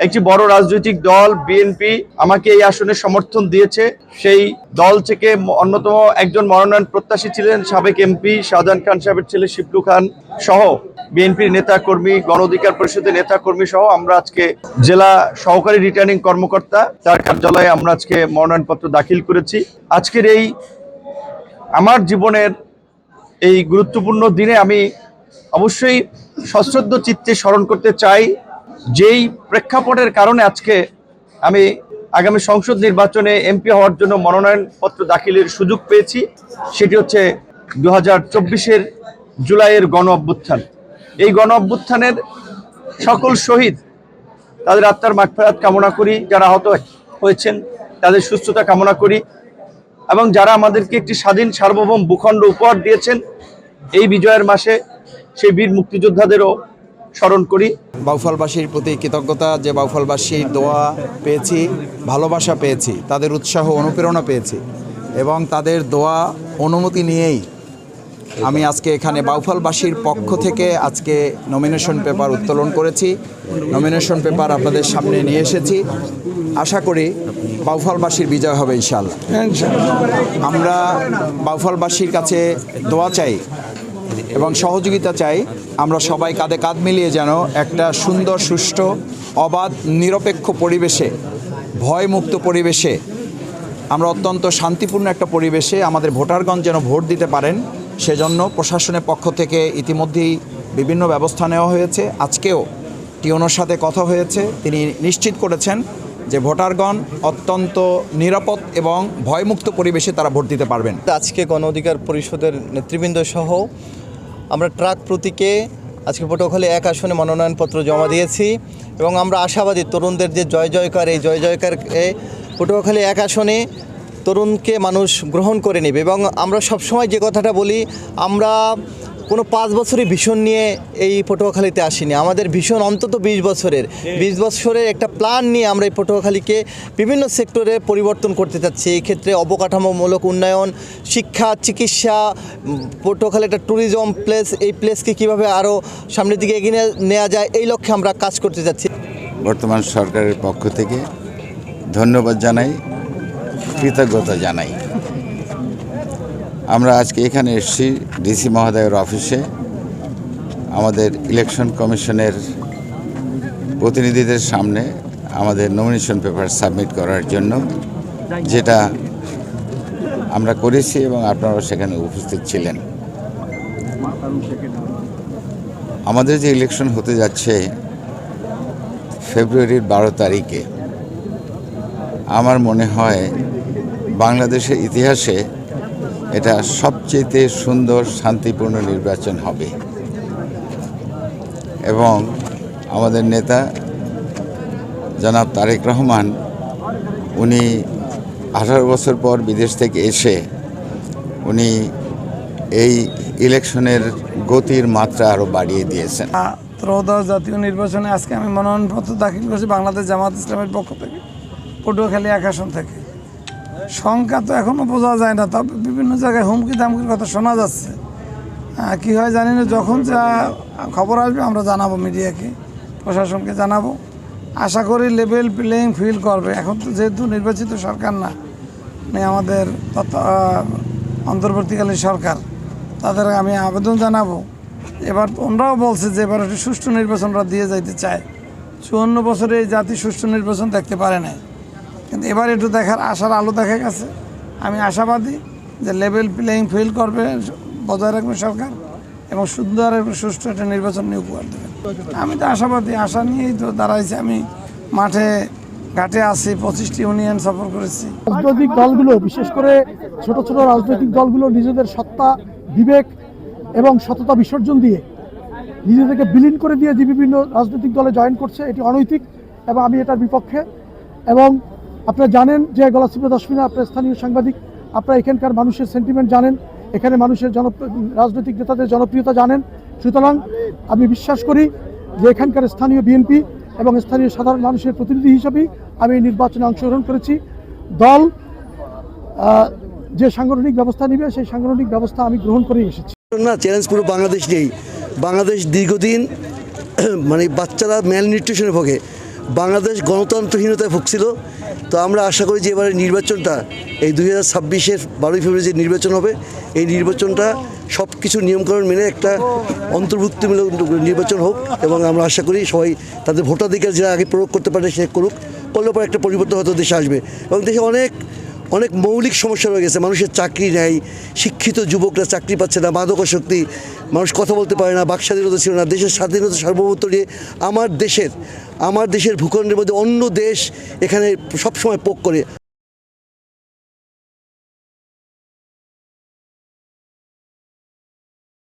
একটি বড় রাজনৈতিক দল বিএনপি আমাকে এই আসনে সমর্থন দিয়েছে। সেই দল থেকে অন্যতম একজন মনোনয়ন প্রত্যাশী ছিলেন সাবেক এমপি শাহজাহান খান সাহেবের ছেলে শিবলু খান সহ বিএনপির নেতাকর্মী, গণ অধিকার পরিষদের নেতাকর্মী সহ আমরা আজকে জেলা সহকারী রিটার্নিং কর্মকর্তা তার কার্যালয়ে আমরা আজকে মনোনয়নপত্র দাখিল করেছি। আজকের এই আমার জীবনের এই গুরুত্বপূর্ণ দিনে আমি অবশ্যই সশ্রদ্ধ চিত্তে স্মরণ করতে চাই যেই প্রেক্ষাপটের কারণে আজকে আমি আগামী সংসদ নির্বাচনে এমপি হওয়ার জন্য মনোনয়নপত্র দাখিলের সুযোগ পেয়েছি। সেটি হচ্ছে 2024-এর জুলাইয়ের গণ অভ্যুত্থান। এই গণ অভ্যুত্থানের সকল শহীদ তাদের আত্মার মাগফিরাত কামনা করি, যারা আহত হয়েছেন তাদের সুস্থতা কামনা করি, এবং যারা আমাদেরকে একটি স্বাধীন সার্বভৌম ভূখণ্ড উপহার দিয়েছেন এই বিজয়ের মাসে সেই বীর মুক্তিযোদ্ধাদেরও স্মরণ করি। বাউফলবাসীর প্রতি কৃতজ্ঞতা, যে বাউফলবাসীর দোয়া পেয়েছি, ভালোবাসা পেয়েছি, তাদের উৎসাহ অনুপ্রেরণা পেয়েছি এবং তাদের দোয়া অনুমতি নিয়েই আমি আজকে এখানে বাউফলবাসীর পক্ষ থেকে আজকে নমিনেশন পেপার উত্তোলন করেছি। নমিনেশন পেপার আপনাদের সামনে নিয়ে এসেছি। আশা করি বাউফলবাসীর বিজয় হবে ইনশাআল্লাহ। আমরা বাউফলবাসীর কাছে দোয়া চাই এবং সহযোগিতা চাই। আমরা সবাই কাঁধে কাঁধ মিলিয়ে যেন একটা সুন্দর, সুষ্ঠু, অবাধ, নিরপেক্ষ পরিবেশে, ভয়মুক্ত পরিবেশে, আমরা অত্যন্ত শান্তিপূর্ণ একটা পরিবেশে আমাদের ভোটারগণ যেন ভোট দিতে পারেন, সেজন্য প্রশাসনের পক্ষ থেকে ইতিমধ্যেই বিভিন্ন ব্যবস্থা নেওয়া হয়েছে। আজকেও টিওনোর সাথে কথা হয়েছে, তিনি নিশ্চিত করেছেন যে ভোটারগণ অত্যন্ত নিরাপদ এবং ভয়মুক্ত পরিবেশে তারা ভোট দিতে পারবেন। আজকে গণ অধিকার পরিষদের নেতৃবৃন্দ সহ আমরা ট্রাক প্রতীকে আজকে পটুয়াখালী 1 আসনে মনোনয়নপত্র জমা দিয়েছি এবং আমরা আশাবাদী তরুণদের যে জয় জয়কার, এই জয় জয়কারকে পটুয়াখালী 1 আসনে তরুণকে মানুষ গ্রহণ করে নেবে। এবং আমরা সবসময় যে কথাটা বলি, আমরা কোনো 5 বছরের ভিশন নিয়ে এই পটুয়াখালীতে আসিনি। আমাদের ভিশন অন্তত 20 বছরের একটা প্ল্যান নিয়ে আমরা এই পটুয়াখালীকে বিভিন্ন সেক্টরে পরিবর্তন করতে চাচ্ছি। এই ক্ষেত্রে অবকাঠামোমূলক উন্নয়ন, শিক্ষা, চিকিৎসা, পটুয়াখালী একটা ট্যুরিজম প্লেস, এই প্লেসকে কীভাবে আরও সামনের দিকে এগিয়ে নেওয়া যায়, এই লক্ষ্যে আমরা কাজ করতে যাচ্ছি। বর্তমান সরকারের পক্ষ থেকে ধন্যবাদ জানাই, কৃতজ্ঞতা জানাই। আমরা আজকে এখানে এসেছি ডিসি মহোদয়ের অফিসে আমাদের ইলেকশন কমিশনের প্রতিনিধিদের সামনে আমাদের নমিনেশন পেপার সাবমিট করার জন্য, যেটা আমরা করেছি এবং আপনারাও সেখানে উপস্থিত ছিলেন। আমাদের যে ইলেকশন হতে যাচ্ছে ফেব্রুয়ারির 12 তারিখে, আমার মনে হয় বাংলাদেশের ইতিহাসে এটা সবচেয়ে সুন্দর, শান্তিপূর্ণ নির্বাচন হবে এবং আমাদের নেতা জনাব তারেক রহমান, উনি 18 বছর পর বিদেশ থেকে এসে উনি এই ইলেকশনের গতির মাত্রা আরও বাড়িয়ে দিয়েছেন। ত্রয়োদশ জাতীয় নির্বাচনে আজকে আমি মনোনয়নপত্র দাখিল করেছি বাংলাদেশ জামাত ইসলামের পক্ষ থেকে, পটুয়াখালী 1 আসন থেকে। সংখ্যা তো এখনও বোঝা যায় না, তবে বিভিন্ন জায়গায় হুমকি দামকির কথা শোনা যাচ্ছে। কী হয় জানি না, যখন যা খবর আসবে আমরা জানাবো, মিডিয়াকে, প্রশাসনকে জানাবো। আশা করি লেভেল প্লেয়িং ফিল্ড করবে। এখন তো যেহেতু নির্বাচিত সরকার না, আমাদের অন্তর্বর্তীকালীন সরকার, তাদের আমি আবেদন জানাবো। এবার ওনারাও বলছে যে এবার একটু সুষ্ঠু নির্বাচনরা দিয়ে যাইতে চায়। 54 বছরে এই জাতি সুষ্ঠু নির্বাচন দেখতে পারে নাই, কিন্তু এবার একটু দেখার আশার আলো দেখা গেছে। আমি আশাবাদী যে লেভেল প্লেয়িং ফিল্ড করবে, বজায় রাখবে সরকার এবং সুন্দর এবং সুষ্ঠু একটা নির্বাচন নিয়ে উপহার দেবেন। আমি তো আশাবাদী, আশা নিয়েই তো দাঁড়াইছি। আমি মাঠে ঘাটে আছি, 25টি ইউনিয়ন সফর করেছি। রাজনৈতিক দলগুলো, বিশেষ করে ছোট ছোট রাজনৈতিক দলগুলো নিজেদের সত্তা, বিবেক এবং সততা বিসর্জন দিয়ে নিজেদেরকে বিলীন করে দিয়ে যে বিভিন্ন রাজনৈতিক দলে জয়েন করছে, এটি অনৈতিক এবং আমি এটার বিপক্ষে। এবং আপনারা জানেন যে গলাচিপা দশমিনা, আপনার স্থানীয় সাংবাদিক, আপনারা এখানকার মানুষের সেন্টিমেন্ট জানেন, এখানে মানুষের রাজনৈতিক নেতাদের জনপ্রিয়তা জানেন। সুতরাং আমি বিশ্বাস করি যে এখানকার স্থানীয় বিএনপি এবং স্থানীয় সাধারণ মানুষের প্রতিনিধি হিসাবেই আমি এই নির্বাচনে অংশগ্রহণ করেছি। দল যে সাংগঠনিক ব্যবস্থা নেবে সেই সাংগঠনিক ব্যবস্থা আমি গ্রহণ করেই এসেছি। না, চ্যালেঞ্জ পুরো বাংলাদেশ নেই। বাংলাদেশ দীর্ঘদিন বাচ্চারা ম্যাল নিউট্রিশনে ভোগে। বাংলাদেশ গণতন্ত্রহীনতায় ভুগছিল। তো আমরা আশা করি যে এবারের নির্বাচনটা এই 2026-এর 12ই ফেব্রুয়ারি যে নির্বাচন হবে, এই নির্বাচনটা সব কিছু নিয়মকানুন মেনে একটা অন্তর্ভুক্তিমূলক নির্বাচন হোক, এবং আমরা আশা করি সবাই তাদের ভোটাধিকার যারা আগে প্রয়োগ করতে পারে সে করুক, করলে পর একটা পরিবর্তন হয়তো দেশে আসবে। এবং দেশে অনেক মৌলিক সমস্যা রয়ে গেছে, মানুষের চাকরি নেই, শিক্ষিত যুবকরা চাকরি পাচ্ছে না, মাদকাসক্তি, মানুষ কথা বলতে পারে না, বাক স্বাধীনতা ছিল না, দেশের স্বাধীনতা সার্বভৌমত্ব নিয়ে আমার দেশের ভূখণ্ডের মধ্যে অন্য দেশ এখানে সবসময় পোক করে।